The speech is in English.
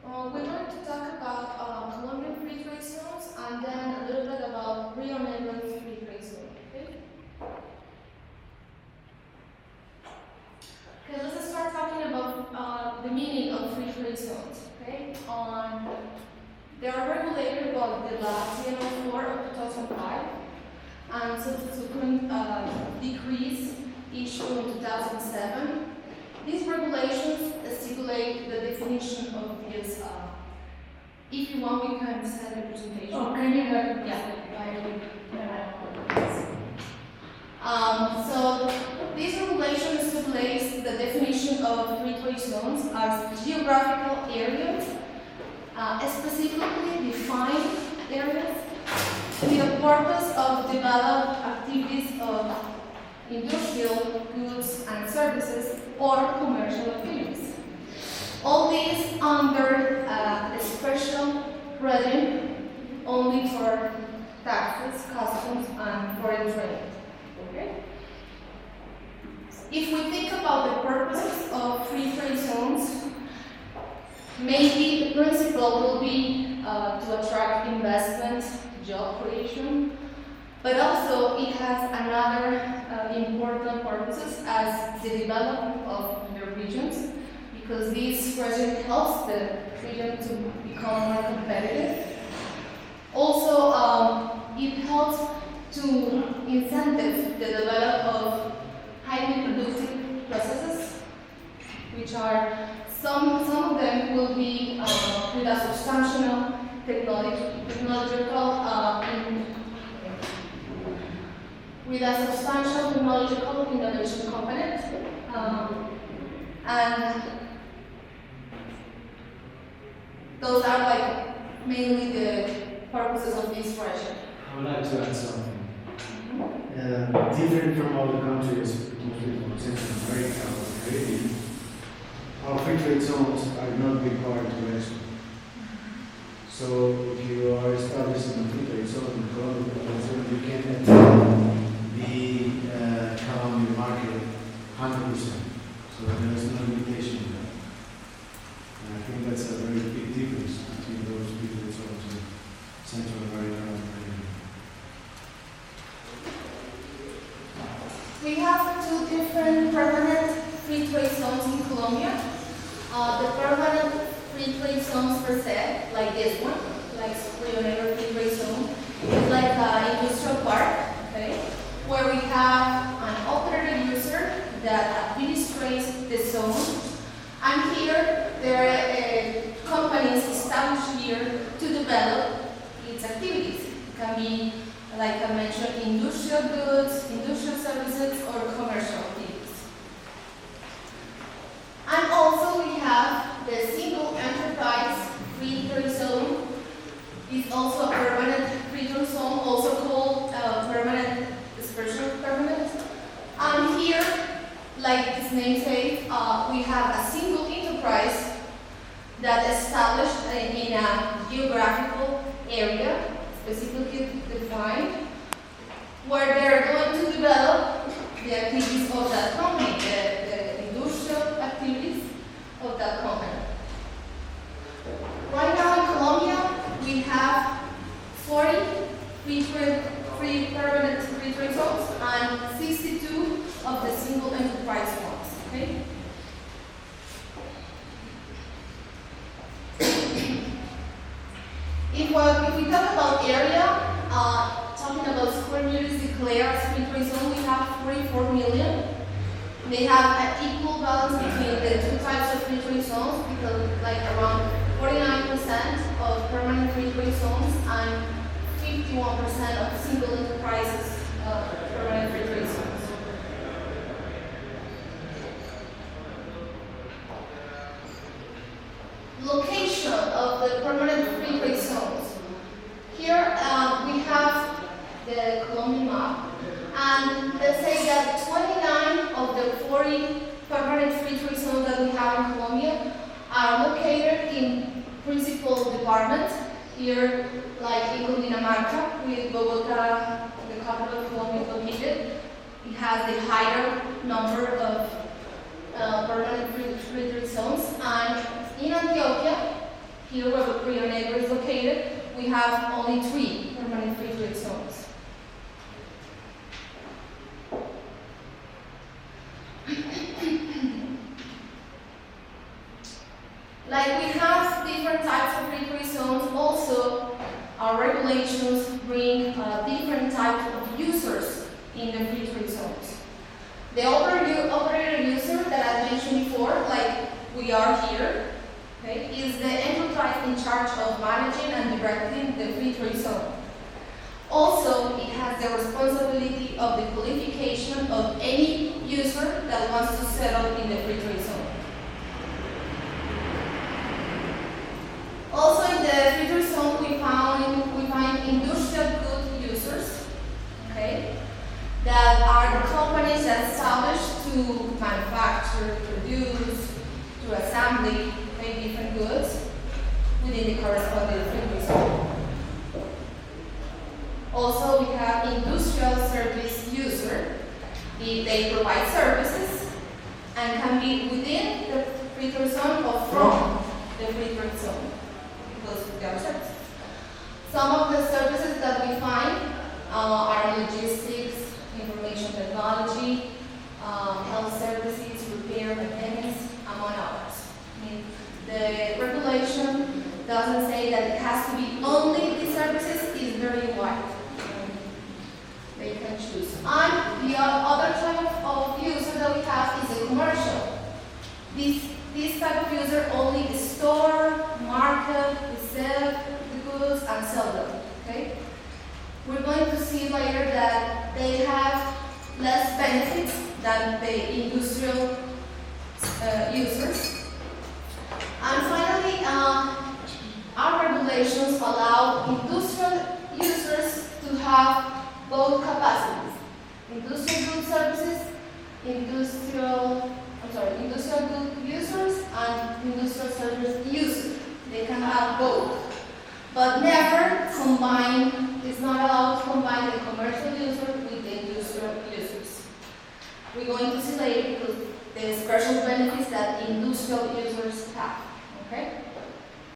We're going to talk about Colombian free trade zones and then a little bit about Rionegro free trade zone. Okay? Okay, let's start talking about the meaning of free trade zones. Okay? They are regulated by the law 4 of 2005 and subsequent decrease issued in 2007. These regulations stipulate the definition of this. If you want, we can set the presentation. Oh, can you go? Yeah. So this regulation stipulates the definition of free trade zones as geographical areas, specifically defined areas, with the purpose of develop activities of industrial goods and services or commercial activities. All these under a special regime only for taxes, customs, and foreign trade. Okay? If we think about the purposes of free trade zones, maybe the principle will be to attract investment, job creation, but also it has another important purposes as the development of the regions, because this region helps the region to become more competitive. Also, it helps to incentive the development of highly productive processes, which are some of them will be with a substantial technological innovation component, and those are like mainly the purposes of this project. I would like to add something. Different from other countries, mostly for example America or Caribbean, our free trade zones are not required to export. So if you are establishing a free trade zone in Colombia, you can enter the Colombian market 100%. So there is no limitation in that. And I think that's a very big difference between those free trade zones in Central America and Caribbean. We have two different permanent free trade zones in Colombia. The permanent free trade zones per se, like this one, like Rionegro free trade zone, is like an industrial park, okay, where we have an operator user that administrates the zone, and here there are companies established here to develop its activities. It can be, like I mentioned, industrial goods, industrial services, or commercial activities. And also we have the single enterprise free trade zone. It's also a permanent free trade zone, also called permanent, special permanent. And here, like its name says, we have a single enterprise that is established in a geographical area, specifically defined, where they're going to develop the activities of that company, the industrial activities of that company. Right now in Colombia, we have 40 permanent free trade zones and 62 of the single enterprise ones. Okay? If we talk about area, talking about square meters declared as free trade zone, we have 44 million. They have an equal balance between the two types of free trade zones, because like around 49% of permanent free trade zones and 51% of single enterprises permanent free trade zones. Location of the permanent free trade zones. Here we have the Colombian map, and let's say that 29 of the 40 permanent free trade zones that we have in Colombia are located in principal departments. Here, like in Cundinamarca, with Bogota, the capital of Colombia, located. It has the higher number of permanent free trade zones, and in Antioquia, Here where Rionegro is located, we have only 3 permanent free trade zones. Like we have different types of free trade zones, also our regulations bring different types of users in the free trade zones. The operator user that I mentioned before, like we are here, okay, is the enterprise in charge of managing and directing the free trade zone. Also, it has the responsibility of the qualification of any user that wants to settle in the free trade zone. Also, in the free trade zone, we find industrial good users, okay, that are the companies that established to manufacture, produce, to assembly, make different goods within the corresponding free trade zone. Also, we have industrial service user. They provide services and can be within the free trade zone or from the free trade zone because they are services. Some of the services that we find are logistics, information technology, health services, repair, maintenance, among others. I mean, the regulation doesn't say that it has to be only these services, it's very wide. They can choose. And the other type of user that we have is a commercial. This type of user only store, market, sell the goods, and sell them. Okay? We're going to see later that they have less benefits than the industrial users. And finally, our regulations allow industrial users to have both capacities: industrial good services, industrial good users, and industrial service users. They can have both, but never combine. It's not allowed to combine the commercial user with the industrial users. We're going to see later because the special benefits that industrial users have. Okay.